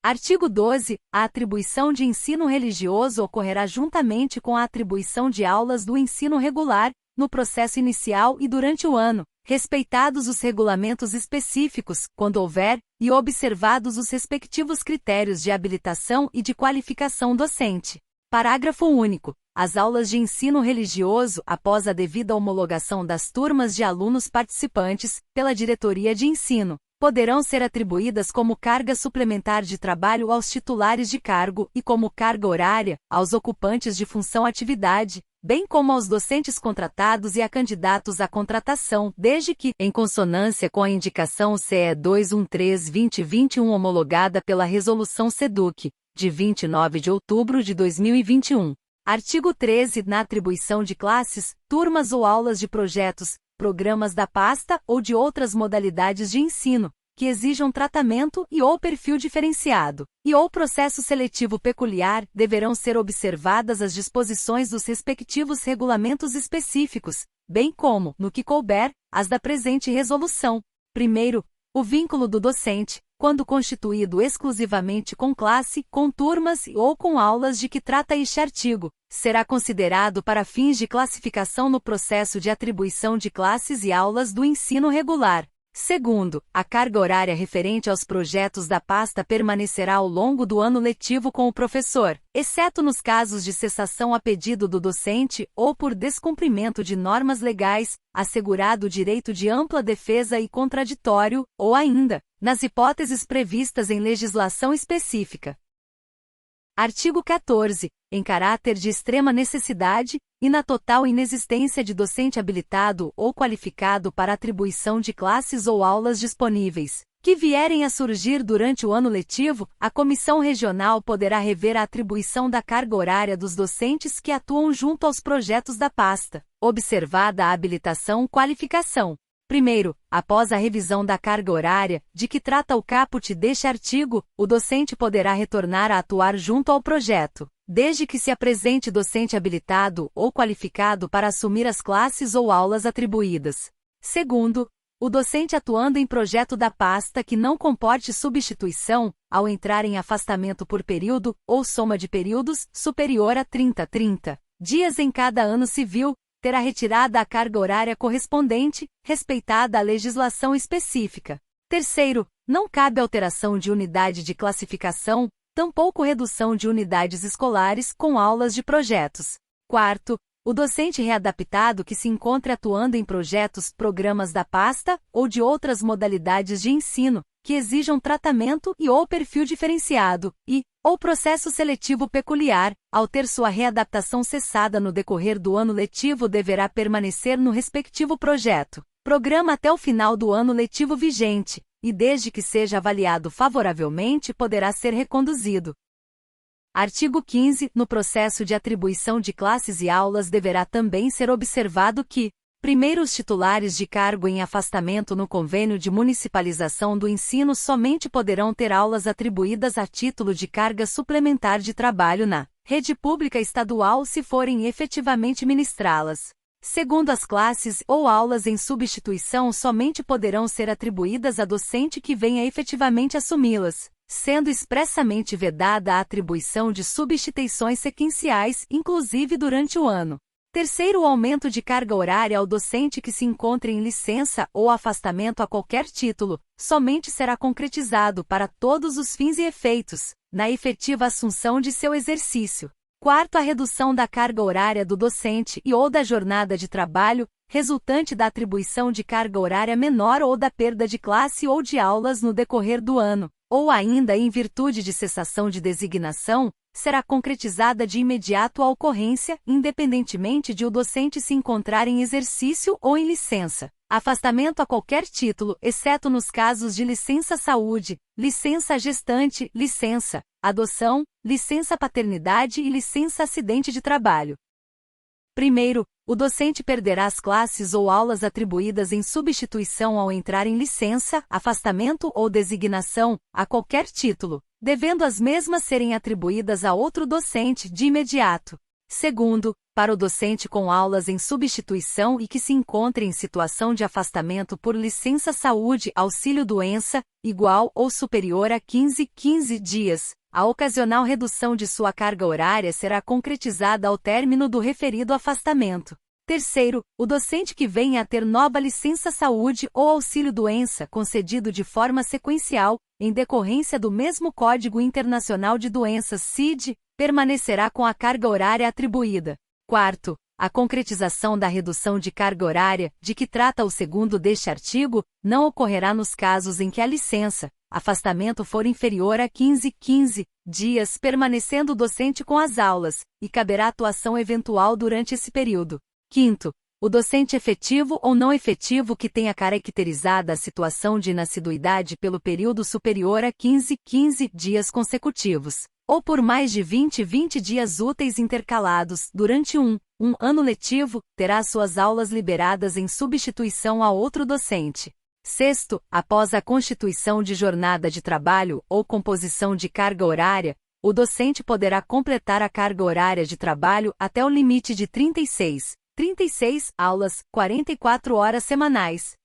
Artigo 12. A atribuição de ensino religioso ocorrerá juntamente com a atribuição de aulas do ensino regular, no processo inicial e durante o ano, respeitados os regulamentos específicos, quando houver, e observados os respectivos critérios de habilitação e de qualificação docente. Parágrafo único. As aulas de ensino religioso, após a devida homologação das turmas de alunos participantes, pela diretoria de ensino, poderão ser atribuídas como carga suplementar de trabalho aos titulares de cargo e como carga horária aos ocupantes de função-atividade, bem como aos docentes contratados e a candidatos à contratação, desde que, em consonância com a indicação CE 213/2021 homologada pela Resolução SEDUC, de 29 de outubro de 2021. Artigo 13. Na atribuição de classes, turmas ou aulas de projetos, programas da pasta ou de outras modalidades de ensino, que exijam tratamento e/ou perfil diferenciado, e/ou processo seletivo peculiar, deverão ser observadas as disposições dos respectivos regulamentos específicos, bem como, no que couber, as da presente resolução. Primeiro, o vínculo do docente, quando constituído exclusivamente com classe, com turmas ou com aulas de que trata este artigo, será considerado para fins de classificação no processo de atribuição de classes e aulas do ensino regular. Segundo, a carga horária referente aos projetos da pasta permanecerá ao longo do ano letivo com o professor, exceto nos casos de cessação a pedido do docente ou por descumprimento de normas legais, assegurado o direito de ampla defesa e contraditório, ou ainda, nas hipóteses previstas em legislação específica. Artigo 14. Em caráter de extrema necessidade, e na total inexistência de docente habilitado ou qualificado para atribuição de classes ou aulas disponíveis, que vierem a surgir durante o ano letivo, a Comissão Regional poderá rever a atribuição da carga horária dos docentes que atuam junto aos projetos da pasta, observada a habilitação-qualificação. Primeiro, após a revisão da carga horária, de que trata o caput deste artigo, o docente poderá retornar a atuar junto ao projeto, desde que se apresente docente habilitado ou qualificado para assumir as classes ou aulas atribuídas. Segundo, o docente atuando em projeto da pasta que não comporte substituição, ao entrar em afastamento por período, ou soma de períodos, superior a 30 dias em cada ano civil, terá retirada a carga horária correspondente, respeitada a legislação específica. Terceiro, não cabe alteração de unidade de classificação, tampouco redução de unidades escolares com aulas de projetos. Quarto, o docente readaptado que se encontre atuando em projetos, programas da pasta, ou de outras modalidades de ensino, que exijam tratamento e/ou perfil diferenciado, ou processo seletivo peculiar, ao ter sua readaptação cessada no decorrer do ano letivo deverá permanecer no respectivo projeto, programa até o final do ano letivo vigente, e desde que seja avaliado favoravelmente poderá ser reconduzido. Artigo 15. No processo de atribuição de classes e aulas deverá também ser observado que, primeiro, os titulares de cargo em afastamento no convênio de municipalização do ensino somente poderão ter aulas atribuídas a título de carga suplementar de trabalho na rede pública estadual se forem efetivamente ministrá-las. Segundo, as classes ou aulas em substituição somente poderão ser atribuídas a docente que venha efetivamente assumi-las, sendo expressamente vedada a atribuição de substituições sequenciais, inclusive durante o ano. Terceiro, o aumento de carga horária ao docente que se encontre em licença ou afastamento a qualquer título, somente será concretizado para todos os fins e efeitos, na efetiva assunção de seu exercício. Quarto, a redução da carga horária do docente e/ou da jornada de trabalho, resultante da atribuição de carga horária menor ou da perda de classe ou de aulas no decorrer do ano, ou ainda em virtude de cessação de designação, será concretizada de imediato a ocorrência, independentemente de o docente se encontrar em exercício ou em licença. Afastamento a qualquer título, exceto nos casos de licença saúde, licença gestante, licença adoção, licença paternidade e licença acidente de trabalho. Primeiro, o docente perderá as classes ou aulas atribuídas em substituição ao entrar em licença, afastamento ou designação, a qualquer título, devendo as mesmas serem atribuídas a outro docente de imediato. Segundo, para o docente com aulas em substituição e que se encontre em situação de afastamento por licença-saúde auxílio-doença, igual ou superior a 15 dias, a ocasional redução de sua carga horária será concretizada ao término do referido afastamento. Terceiro, o docente que venha a ter nova licença-saúde ou auxílio-doença concedido de forma sequencial, em decorrência do mesmo Código Internacional de Doenças CID, permanecerá com a carga horária atribuída. Quarto, a concretização da redução de carga horária, de que trata o segundo deste artigo, não ocorrerá nos casos em que a licença, afastamento for inferior a 15 dias, permanecendo o docente com as aulas, e caberá atuação eventual durante esse período. Quinto, o docente efetivo ou não efetivo que tenha caracterizada a situação de inassiduidade pelo período superior a 15 dias consecutivos, ou por mais de 20 dias úteis intercalados, durante um ano letivo, terá suas aulas liberadas em substituição a outro docente. Sexto, após a constituição de jornada de trabalho ou composição de carga horária, o docente poderá completar a carga horária de trabalho até o limite de 36 aulas, 44 horas semanais.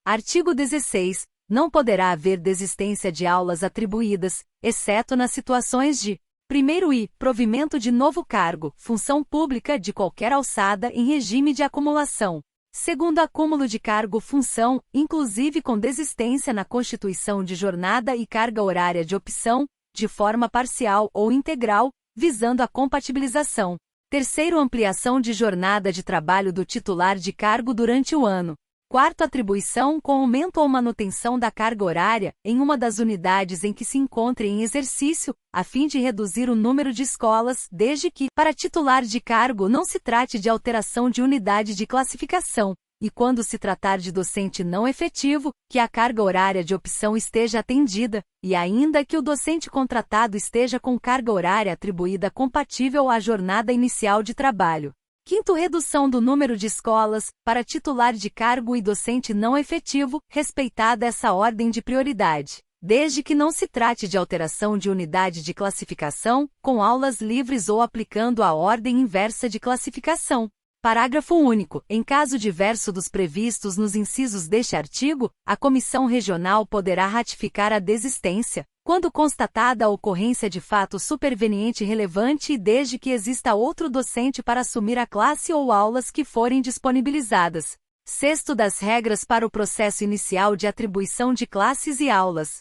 Artigo 16. Não poderá haver desistência de aulas atribuídas, exceto nas situações de: primeiro provimento de novo cargo, função pública de qualquer alçada em regime de acumulação. Segundo, acúmulo de cargo, função, inclusive com desistência na constituição de jornada e carga horária de opção, de forma parcial ou integral, visando a compatibilização. Terceiro, ampliação de jornada de trabalho do titular de cargo durante o ano. Quarto, atribuição com aumento ou manutenção da carga horária em uma das unidades em que se encontre em exercício, a fim de reduzir o número de escolas, desde que, para titular de cargo, não se trate de alteração de unidade de classificação, e quando se tratar de docente não efetivo, que a carga horária de opção esteja atendida, e ainda que o docente contratado esteja com carga horária atribuída compatível à jornada inicial de trabalho. Quinto, redução do número de escolas, para titular de cargo e docente não efetivo, respeitada essa ordem de prioridade, desde que não se trate de alteração de unidade de classificação, com aulas livres ou aplicando a ordem inversa de classificação. Parágrafo único. Em caso diverso dos previstos nos incisos deste artigo, a Comissão Regional poderá ratificar a desistência, quando constatada a ocorrência de fato superveniente relevante e desde que exista outro docente para assumir a classe ou aulas que forem disponibilizadas. Sexto, das regras para o processo inicial de atribuição de classes e aulas.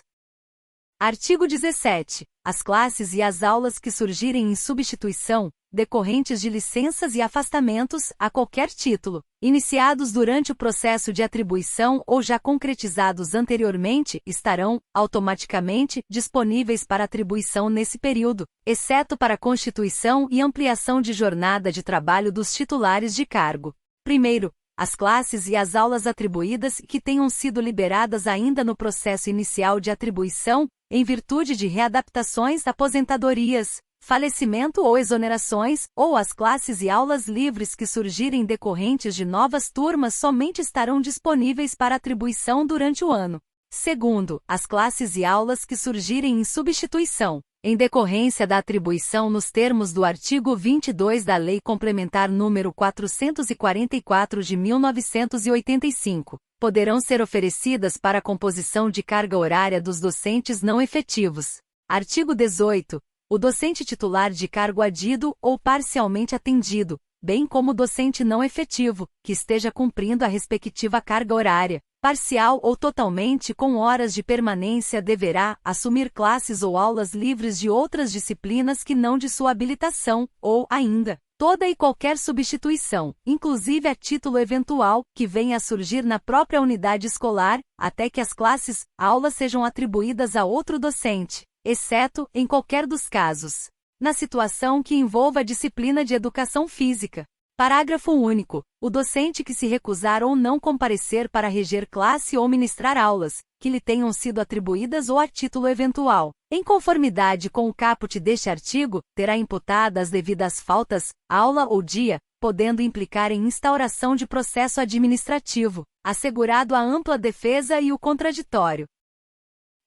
Artigo 17. As classes e as aulas que surgirem em substituição, decorrentes de licenças e afastamentos, a qualquer título, iniciados durante o processo de atribuição ou já concretizados anteriormente, estarão, automaticamente, disponíveis para atribuição nesse período, exceto para constituição e ampliação de jornada de trabalho dos titulares de cargo. Primeiro, as classes e as aulas atribuídas que tenham sido liberadas ainda no processo inicial de atribuição, em virtude de readaptações, aposentadorias, falecimento ou exonerações, ou as classes e aulas livres que surgirem decorrentes de novas turmas somente estarão disponíveis para atribuição durante o ano. Segundo, as classes e aulas que surgirem em substituição, em decorrência da atribuição nos termos do artigo 22 da Lei Complementar nº 444 de 1985, poderão ser oferecidas para a composição de carga horária dos docentes não efetivos. Artigo 18. O docente titular de cargo adido ou parcialmente atendido, bem como o docente não efetivo, que esteja cumprindo a respectiva carga horária, parcial ou totalmente com horas de permanência, deverá assumir classes ou aulas livres de outras disciplinas que não de sua habilitação, ou, ainda, toda e qualquer substituição, inclusive a título eventual, que venha a surgir na própria unidade escolar, até que as classes, aulas sejam atribuídas a outro docente, exceto, em qualquer dos casos, na situação que envolva a disciplina de educação física. Parágrafo único. O docente que se recusar ou não comparecer para reger classe ou ministrar aulas, que lhe tenham sido atribuídas ou a título eventual, em conformidade com o caput deste artigo, terá imputadas as devidas faltas, aula ou dia, podendo implicar em instauração de processo administrativo, assegurado a ampla defesa e o contraditório.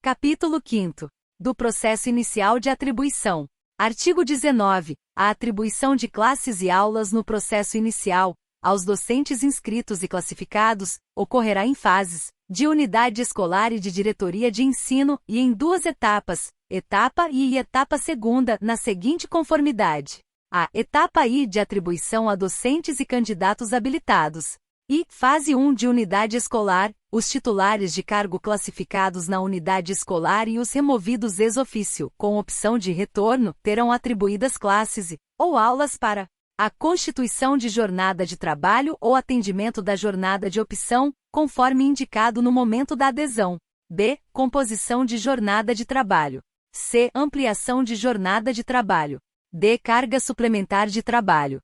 Capítulo 5º. Do processo inicial de atribuição. Artigo 19. A atribuição de classes e aulas no processo inicial, aos docentes inscritos e classificados, ocorrerá em fases de unidade escolar e de diretoria de ensino e em duas etapas, etapa I e etapa segunda, na seguinte conformidade. A etapa I de atribuição a docentes e candidatos habilitados. E, fase 1 de unidade escolar, os titulares de cargo classificados na unidade escolar e os removidos ex officio, com opção de retorno, terão atribuídas classes ou aulas para a constituição de jornada de trabalho ou atendimento da jornada de opção, conforme indicado no momento da adesão. B. Composição de jornada de trabalho. C. Ampliação de jornada de trabalho. D. Carga suplementar de trabalho.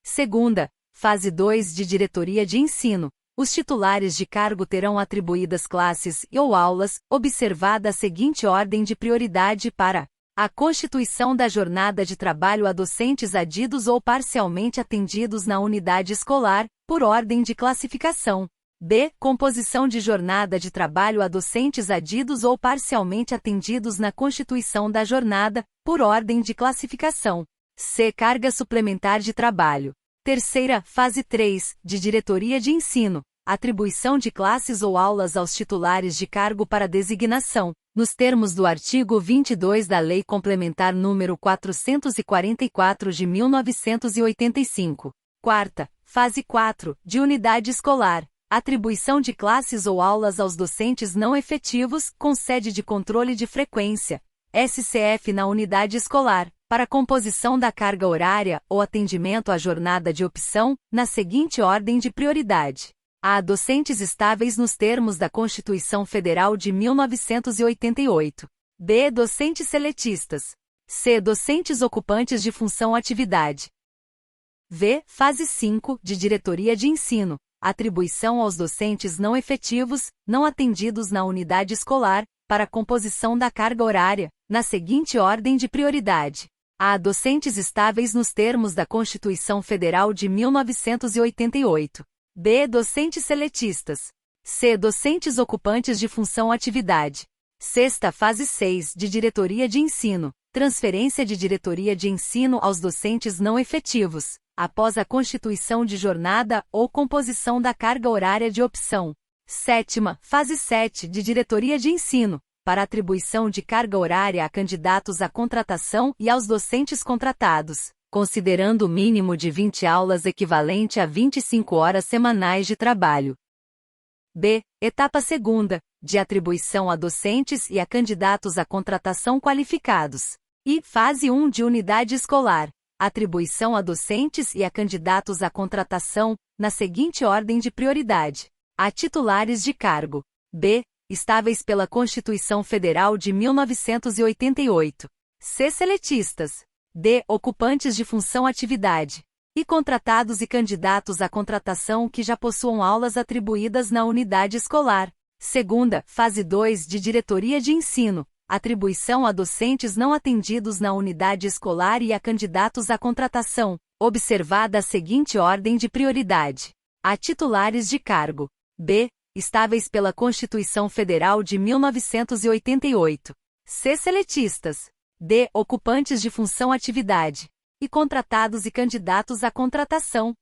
Segunda, fase 2 de diretoria de ensino. Os titulares de cargo terão atribuídas classes e ou aulas, observada a seguinte ordem de prioridade para a constituição da jornada de trabalho a docentes adidos ou parcialmente atendidos na unidade escolar, por ordem de classificação. B. Composição de jornada de trabalho a docentes adidos ou parcialmente atendidos na constituição da jornada, por ordem de classificação. C. Carga suplementar de trabalho. Terceira, fase 3, de diretoria de ensino. Atribuição de classes ou aulas aos titulares de cargo para designação, nos termos do artigo 22 da Lei Complementar nº 444 de 1985. Quarta, fase 4, de unidade escolar. Atribuição de classes ou aulas aos docentes não efetivos, com sede de controle de frequência, SCF na unidade escolar, para composição da carga horária ou atendimento à jornada de opção, na seguinte ordem de prioridade. A. Docentes estáveis nos termos da Constituição Federal de 1988. B. Docentes seletistas. C. Docentes ocupantes de função atividade. V. Fase 5, de diretoria de ensino. Atribuição aos docentes não efetivos, não atendidos na unidade escolar, para composição da carga horária, na seguinte ordem de prioridade. A. Docentes estáveis nos termos da Constituição Federal de 1988. B. Docentes seletistas. C. Docentes ocupantes de função atividade. Sexta, fase 6, de diretoria de ensino. Transferência de diretoria de ensino aos docentes não efetivos, após a constituição de jornada ou composição da carga horária de opção. Sétima, fase 7, de diretoria de ensino, para atribuição de carga horária a candidatos à contratação e aos docentes contratados, considerando o mínimo de 20 aulas equivalente a 25 horas semanais de trabalho. B. Etapa segunda, de atribuição a docentes e a candidatos à contratação qualificados. E. Fase 1 de unidade escolar. Atribuição a docentes e a candidatos à contratação, na seguinte ordem de prioridade. A. Titulares de cargo. B. Estáveis pela Constituição Federal de 1988. C. Seletistas. D. Ocupantes de função atividade. E contratados e candidatos à contratação que já possuam aulas atribuídas na unidade escolar. Segunda, fase 2 de diretoria de ensino. Atribuição a docentes não atendidos na unidade escolar e a candidatos à contratação, observada a seguinte ordem de prioridade. A. Titulares de cargo. B. Estáveis pela Constituição Federal de 1988. C. Seletistas. D. Ocupantes de função atividade. E contratados e candidatos à contratação,